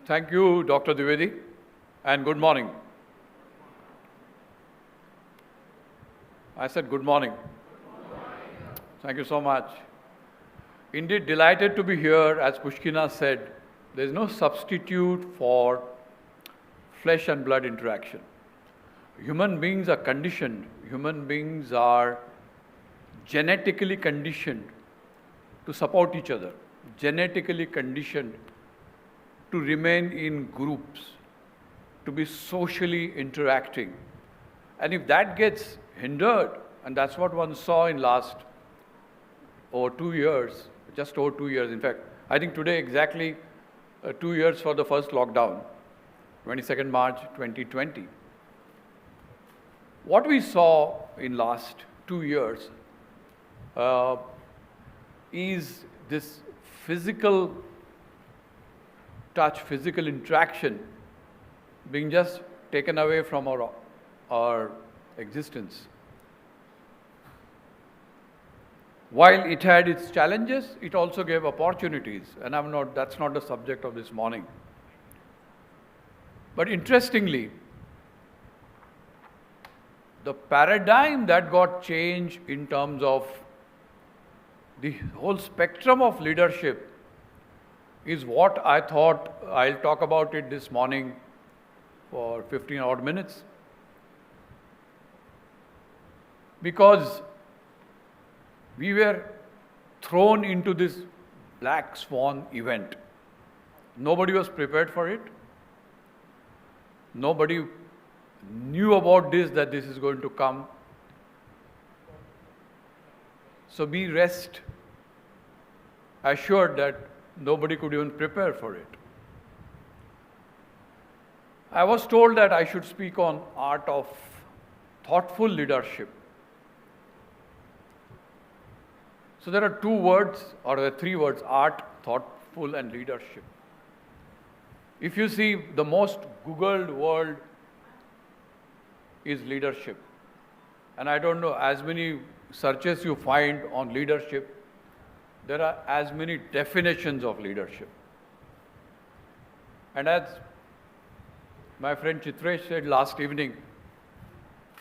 Thank you, Dr. Dwivedi, and good morning. I said good morning. Thank you so much. Indeed, delighted to be here. As Pushkina said, there is no substitute for flesh and blood interaction. Human beings are conditioned. Human beings are genetically conditioned to support each other, genetically conditioned to remain in groups, to be socially interacting. And if that gets hindered, and that's what one saw in last over 2 years, just over 2 years, in fact, I think today exactly 2 years for the first lockdown, 22nd March 2020. What we saw in last 2 years is this physical touch, physical interaction being just taken away from our existence. While it had its challenges, it also gave opportunities, and that's not the subject of this morning. But interestingly, the paradigm that got changed in terms of the whole spectrum of leadership is what I thought I'll talk about it this morning for 15 odd minutes. Because we were thrown into this black swan event. Nobody was prepared for it. Nobody knew about this, that this is going to come. So we rest assured that nobody could even prepare for it. I was told that I should speak on art of thoughtful leadership. So there are 2 words, or there are 3 words: art, thoughtful, and leadership. If you see, the most Googled word is leadership. And I don't know, as many searches you find on leadership, there are as many definitions of leadership. And as my friend Chitresh said last evening,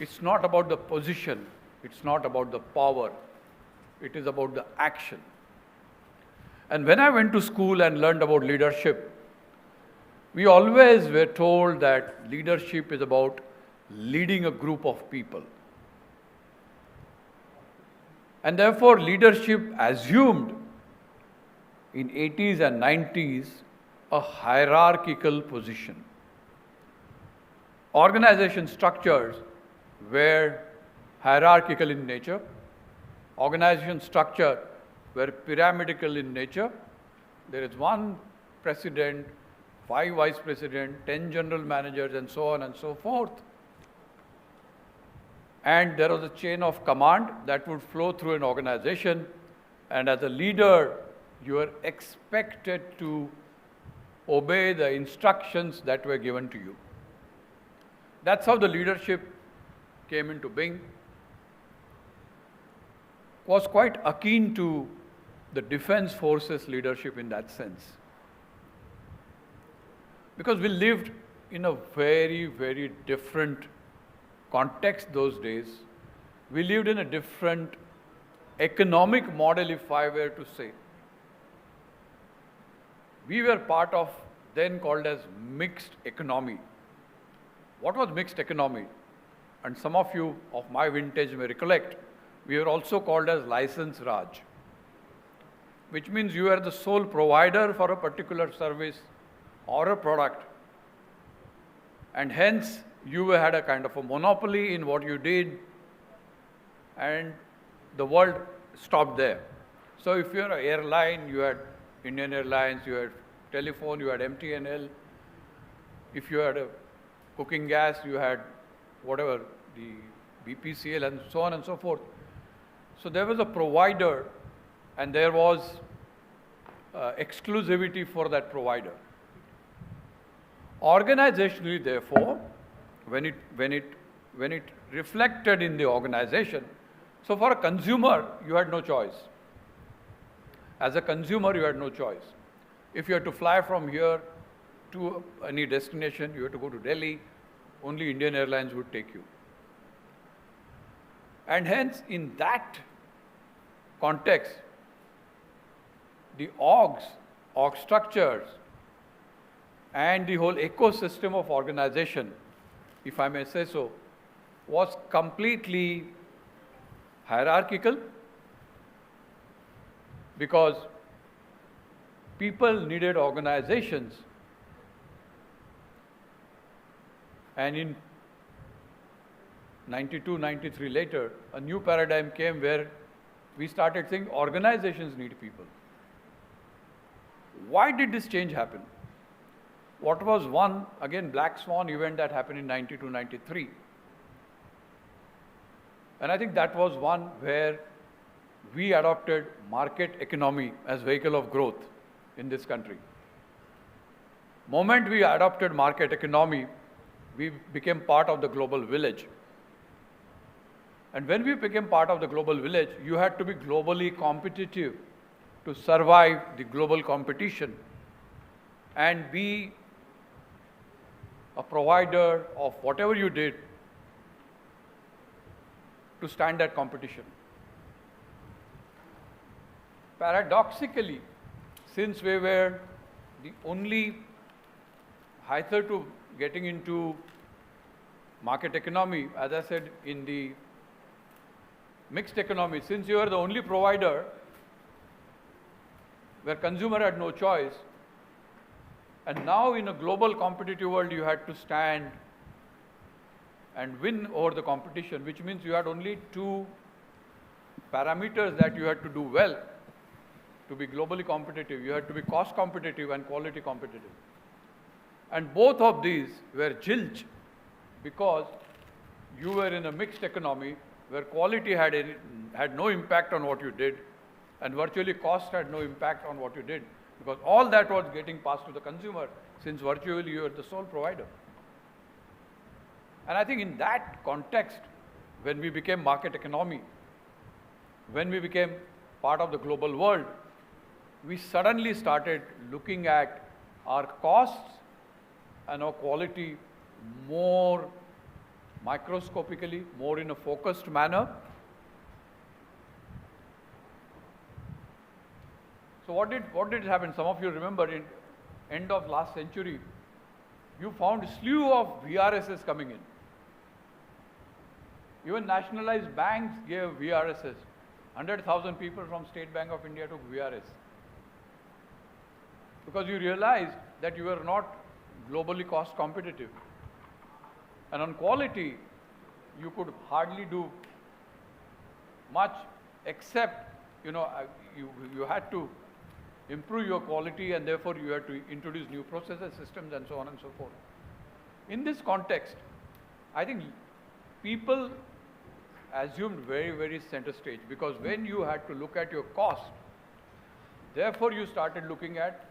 it's not about the position, it's not about the power, it is about the action. And when I went to school and learned about leadership, we always were told that leadership is about leading a group of people. And therefore, leadership assumed in 80s and 90s a hierarchical position. Organization structures were hierarchical in nature. Organization structure were pyramidal in nature. There is one president, 5 vice presidents, 10 general managers, and so on and so forth. And there was a chain of command that would flow through an organization, and as a leader, you are expected to obey the instructions that were given to you. That's how the leadership came into being. Was quite akin to the defense forces leadership in that sense. Because we lived in a very, very different context those days. We lived in a different economic model, if I were to say. We were part of then called as mixed economy. What was mixed economy? And some of you of my vintage may recollect, we were also called as license Raj, which means you are the sole provider for a particular service or a product, and hence you had a kind of a monopoly in what you did, and the world stopped there. So if you're an airline, you had Indian Airlines, you had telephone, you had MTNL. If you had a cooking gas, you had whatever, the BPCL, and so on and so forth. So there was a provider, and there was exclusivity for that provider. Organizationally, therefore, when it reflected in the organization, so for a consumer, you had no choice. As a consumer, you had no choice. If you had to fly from here to any destination, you had to go to Delhi, only Indian Airlines would take you. And hence, in that context, the org structures, and the whole ecosystem of organization, if I may say so, was completely hierarchical, because people needed organizations. And in 92, 93 later, a new paradigm came where we started saying organizations need people. Why did this change happen? What was one, again, black swan event that happened in 92, 93? And I think that was one where we adopted market economy as vehicle of growth in this country. Moment we adopted market economy, we became part of the global village. And when we became part of the global village, you had to be globally competitive to survive the global competition and be a provider of whatever you did to stand that competition. Paradoxically, since we were the only hitherto getting into market economy, as I said, in the mixed economy, since you were the only provider where consumer had no choice, and now in a global competitive world you had to stand and win over the competition, which means you had only two parameters that you had to do well to be globally competitive. You had to be cost competitive and quality competitive. And both of these were zilch, because you were in a mixed economy where quality had no impact on what you did, and virtually cost had no impact on what you did, because all that was getting passed to the consumer, since virtually you were the sole provider. And I think in that context, when we became market economy, when we became part of the global world, we suddenly started looking at our costs and our quality more microscopically, more in a focused manner. So what did happen? Some of you remember in end of last century, you found a slew of VRSs coming in. Even nationalized banks gave VRSs. 100,000 people from State Bank of India took VRS. Because you realized that you were not globally cost competitive. And on quality, you could hardly do much, except, you had to improve your quality, and therefore you had to introduce new processes, systems, and so on and so forth. In this context, I think people assumed very, very center stage, because when you had to look at your cost, therefore you started looking at,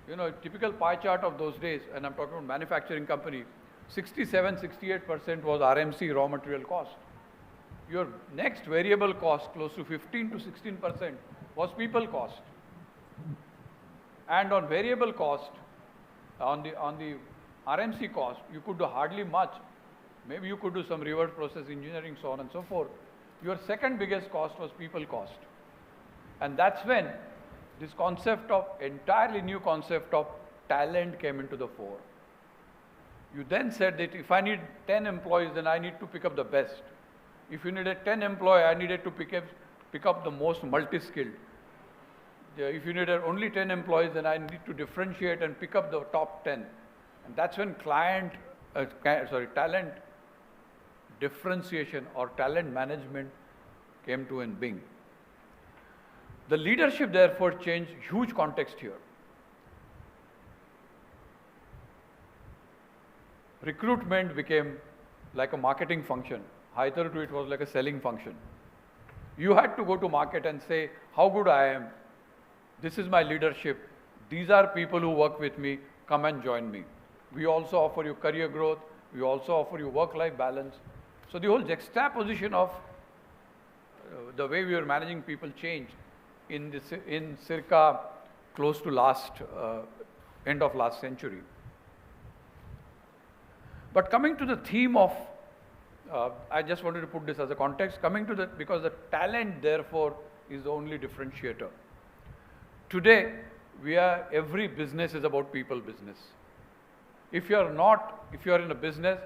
a typical pie chart of those days, and I'm talking about manufacturing company, 67, 68% was RMC, raw material cost. Your next variable cost, close to 15 to 16%, was people cost. And on variable cost, on the RMC cost, you could do hardly much. Maybe you could do some reverse process engineering, so on and so forth. Your second biggest cost was people cost. And that's when this entirely new concept of talent came into the fore. You then said that if I need 10 employees, then I need to pick up the best. If you needed 10 employees, I needed to pick up the most multi-skilled. If you needed only 10 employees, then I need to differentiate and pick up the top 10. And that's when talent differentiation or talent management came to in being. The leadership therefore changed, huge context here. Recruitment became like a marketing function. Hitherto it was like a selling function. You had to go to market and say, how good I am. This is my leadership. These are people who work with me. Come and join me. We also offer you career growth. We also offer you work-life balance. So the whole juxtaposition of the way we were managing people changed in circa close to last end of last century. But coming to the theme of, I just wanted to put this as a context, because the talent therefore is the only differentiator. Today, every business is about people business. If you are in a business,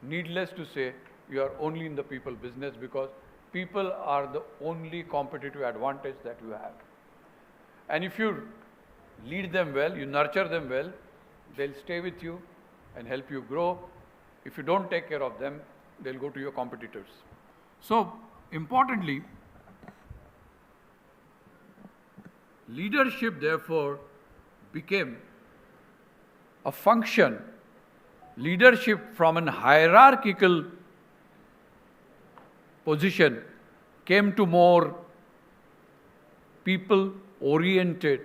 needless to say, you are only in the people business, because people are the only competitive advantage that you have. And if you lead them well, you nurture them well, they'll stay with you and help you grow. If you don't take care of them, they'll go to your competitors. So, importantly, leadership therefore became a function. Leadership from an hierarchical position came to more people-oriented,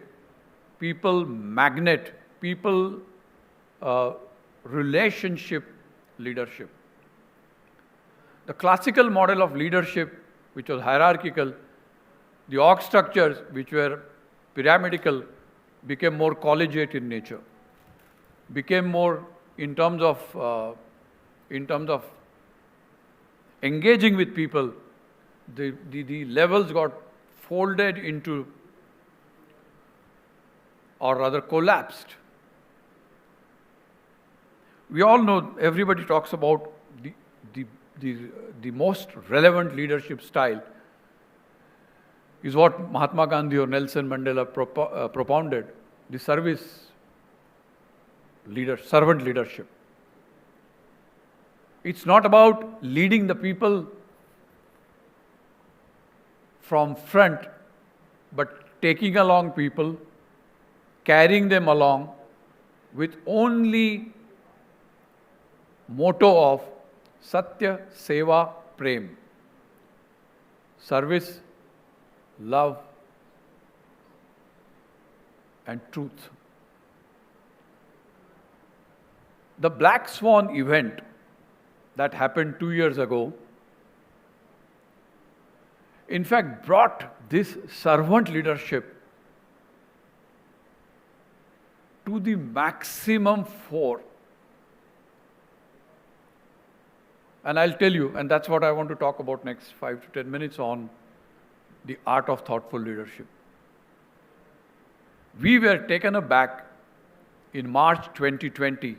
people-magnet, people relationship leadership. The classical model of leadership, which was hierarchical, the org structures, which were pyramidal, became more collegiate in nature, became more in terms of engaging with people. The levels got folded into, or rather collapsed. We all know, everybody talks about the most relevant leadership style is what Mahatma Gandhi or Nelson Mandela propounded, the servant leadership. It's not about leading the people from front, but taking along people, carrying them along with only motto of Satya, Seva, Prem. Service, love, and truth. The Black Swan event that happened 2 years ago, in fact, brought this servant leadership to the maximum fore. And I'll tell you, and that's what I want to talk about next 5 to 10 minutes on the art of thoughtful leadership. We were taken aback in March 2020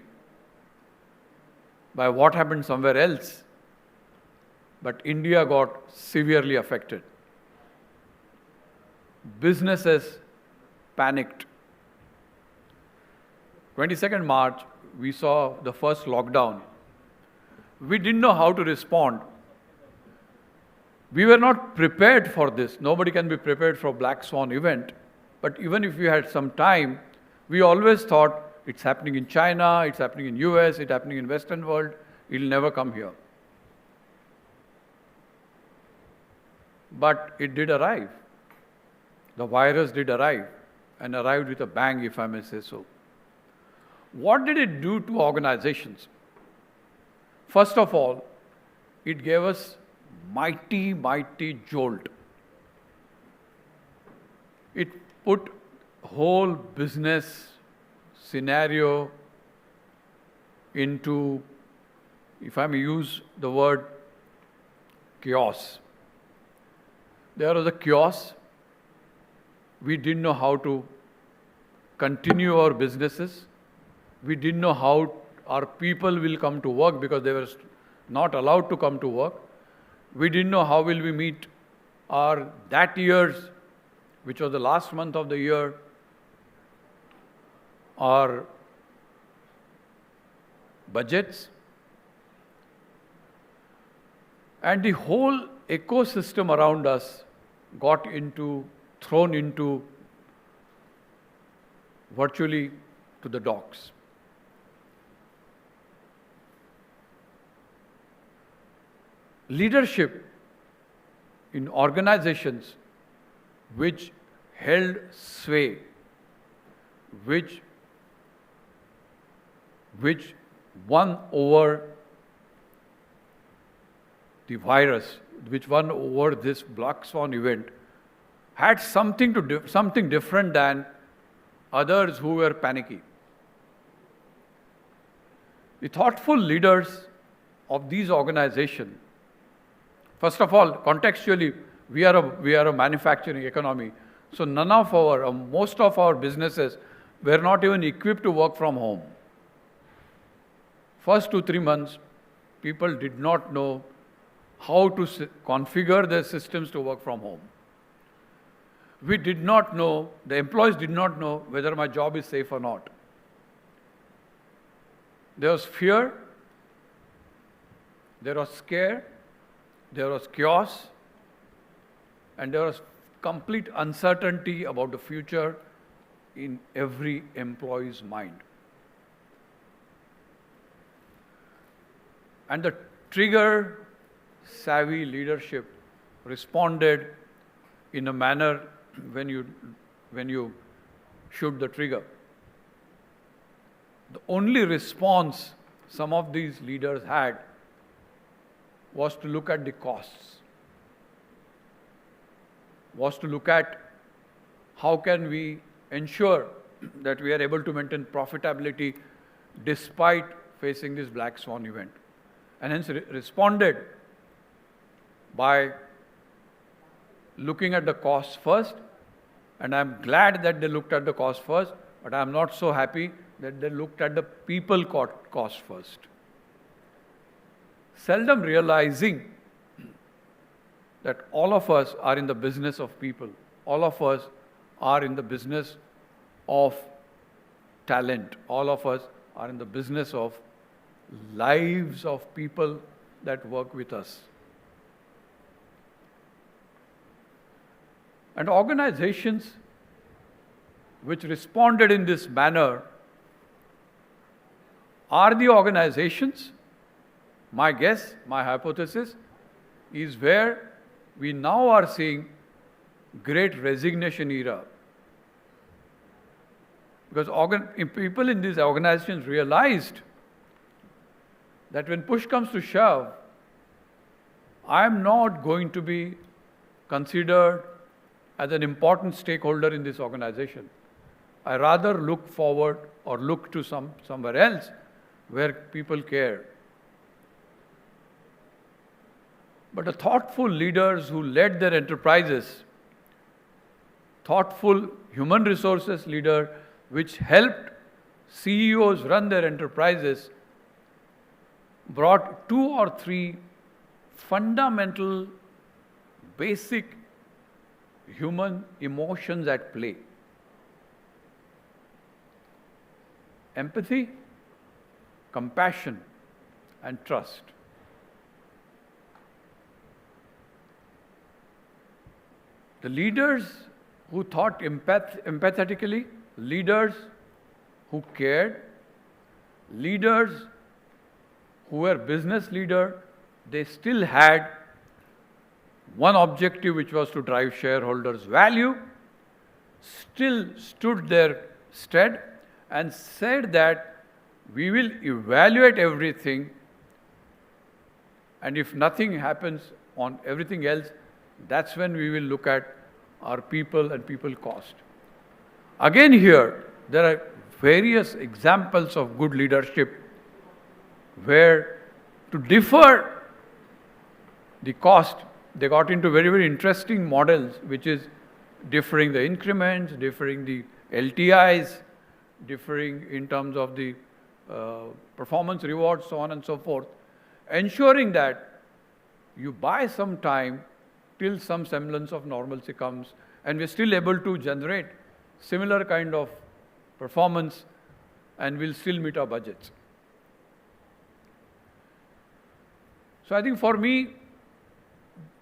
by what happened somewhere else, but India got severely affected. Businesses panicked. 22nd March, we saw the first lockdown. We didn't know how to respond. We were not prepared for this. Nobody can be prepared for a Black Swan event. But even if we had some time, we always thought it's happening in China, it's happening in US, it's happening in Western world, it'll never come here. But it did arrive. The virus did arrive, and arrived with a bang, if I may say so. What did it do to organizations? First of all, it gave us mighty jolt. It put whole business scenario into, if I may use the word, chaos. There was a chaos. We didn't know how to continue our businesses. We didn't know how our people will come to work because they were not allowed to come to work. We didn't know how will we meet that year's, which was the last month of the year, our budgets. And the whole ecosystem around us got thrown into virtually to the dogs. Leadership in organizations which held sway, which won over the virus, which won over this Black Swan event, had something different than others who were panicky. The thoughtful leaders of these organizations, first of all, contextually, we are a manufacturing economy. So most of our businesses were not even equipped to work from home. First 2-3 months, people did not know how to configure their systems to work from home. We did not know, the employees did not know whether my job is safe or not. There was fear, there was scare, there was chaos, and there was complete uncertainty about the future in every employee's mind. And the trigger-savvy leadership responded in a manner when you shoot the trigger. The only response some of these leaders had was to look at the costs, was to look at how can we ensure that we are able to maintain profitability despite facing this black swan event. And hence responded by looking at the costs first, and I'm glad that they looked at the cost first, but I'm not so happy that they looked at the people cost first. Seldom realizing that all of us are in the business of people. All of us are in the business of talent. All of us are in the business of lives of people that work with us. And organizations which responded in this manner are the organizations, my guess, my hypothesis, is where we now are seeing great resignation era. Because people in these organizations realized that when push comes to shove, I am not going to be considered as an important stakeholder in this organization. I rather look forward or look to somewhere else where people care. But the thoughtful leaders who led their enterprises, thoughtful human resources leader which helped CEOs run their enterprises, brought 2 or 3 fundamental, basic human emotions at play. Empathy, compassion, and trust. The leaders who thought empathetically, leaders who cared, leaders who were business leaders, they still had one objective, which was to drive shareholders' value, still stood their stead and said that we will evaluate everything, and if nothing happens on everything else, that's when we will look at our people and people cost. Again here, there are various examples of good leadership where to defer the cost, they got into very, very interesting models, which is differing the increments, differing the LTIs, differing in terms of the performance rewards, so on and so forth, ensuring that you buy some time till some semblance of normalcy comes, and we're still able to generate similar kind of performance, and we'll still meet our budgets. So I think for me,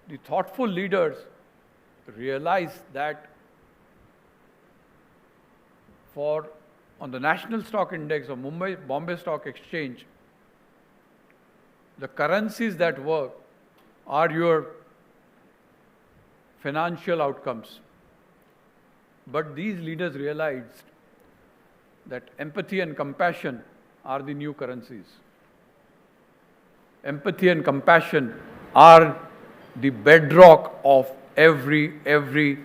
the thoughtful leaders realize that on the National Stock Index of Bombay Stock Exchange, the currencies that work are your financial outcomes. But these leaders realized that empathy and compassion are the new currencies. Empathy and compassion are the bedrock of every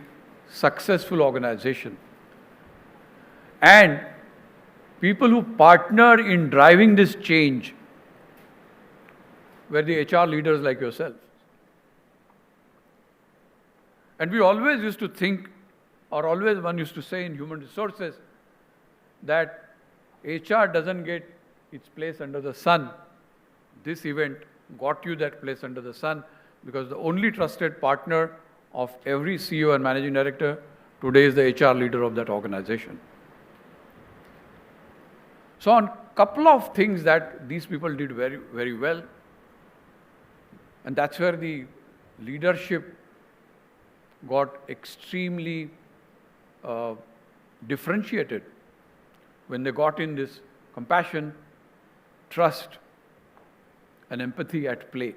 successful organization. And people who partner in driving this change were the HR leaders like yourself. And we always used to think, or always one used to say in human resources, that HR doesn't get its place under the sun. This event got you that place under the sun because the only trusted partner of every CEO and managing director today is the HR leader of that organization. So on a couple of things that these people did very, very well, and that's where the leadership got extremely differentiated when they got in this compassion, trust, and empathy at play.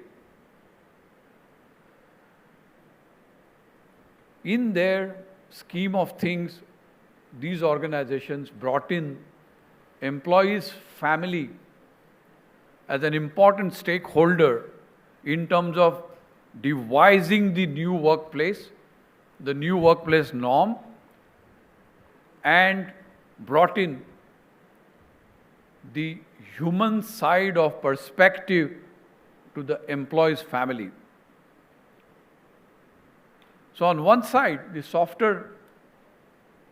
In their scheme of things, these organizations brought in employees' family as an important stakeholder in terms of devising the new workplace norm, and brought in the human side of perspective to the employee's family. So on one side, the softer,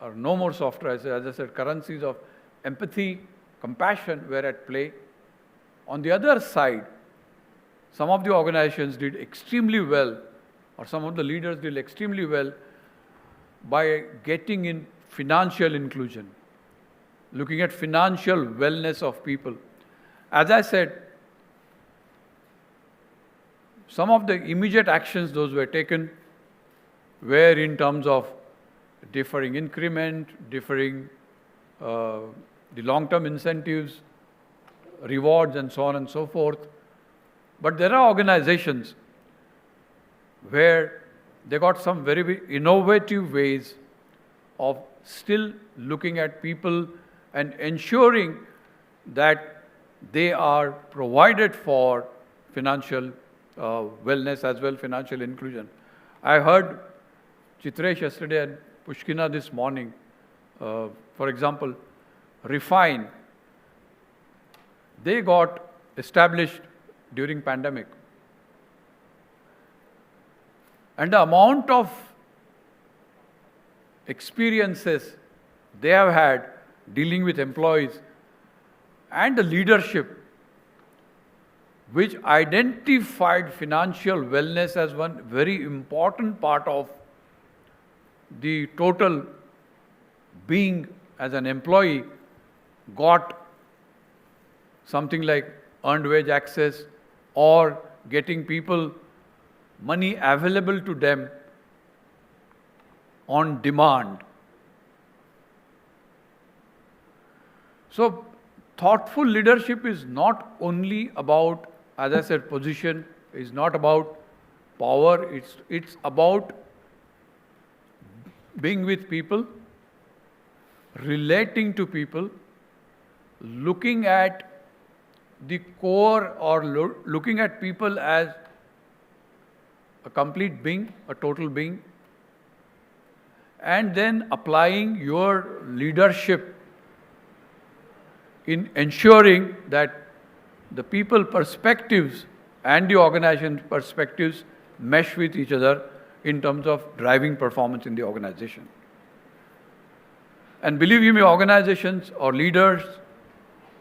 or no more softer, as I said, currencies of empathy, compassion were at play. On the other side, some of the organizations did extremely well, or some of the leaders did extremely well by getting in financial inclusion, looking at financial wellness of people. As I said, some of the immediate actions those were taken were in terms of deferring increment, deferring the long-term incentives, rewards, and so on and so forth. But there are organizations where they got some very innovative ways of still looking at people and ensuring that they are provided for financial wellness as well, financial inclusion. I heard Chitresh yesterday and Pushkina this morning, for example, Refyne, they got established during pandemic. And the amount of experiences they have had dealing with employees and the leadership, which identified financial wellness as one very important part of the total being as an employee, got something like earned wage access or getting people money available to them on demand. So thoughtful leadership is not only about, as I said, position, is not about power, it's about being with people, relating to people, looking at the core, or looking at people as a complete being, a total being, and then applying your leadership in ensuring that the people perspectives and the organization perspectives mesh with each other in terms of driving performance in the organization. And believe you me, organizations or leaders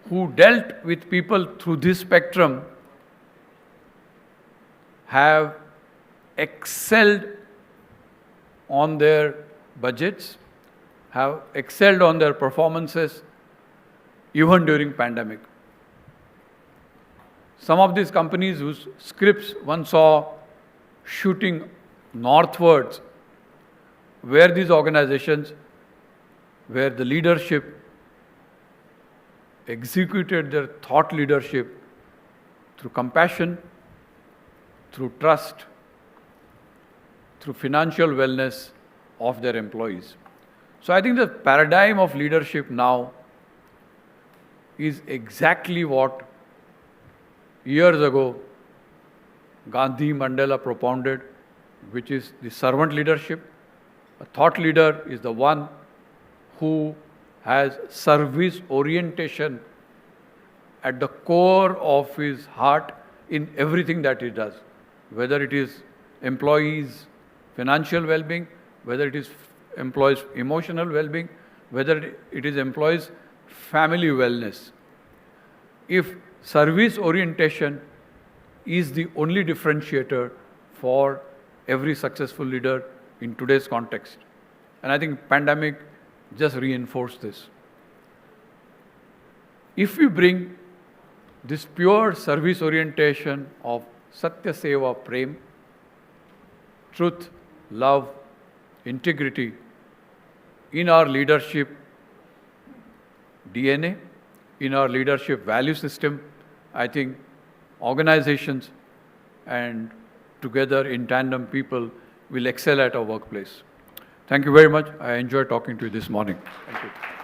who dealt with people through this spectrum have excelled on their budgets, have excelled on their performances, even during pandemic. Some of these companies whose scripts one saw shooting northwards were these organizations where the leadership executed their thought leadership through compassion, through trust, through financial wellness of their employees. So I think the paradigm of leadership now is exactly what years ago Gandhi, Mandela propounded, which is the servant leadership. A thought leader is the one who has service orientation at the core of his heart in everything that he does, whether it is employees' financial well-being, whether it is employees' emotional well-being, whether it is employees' family wellness. If service orientation is the only differentiator for every successful leader in today's context, and I think pandemic just reinforced this. If we bring this pure service orientation of Satya Seva Prem, truth, love, integrity in our leadership DNA, in our leadership value system, I think organizations and together in tandem people will excel at our workplace. Thank you very much. I enjoyed talking to you this morning. Thank you.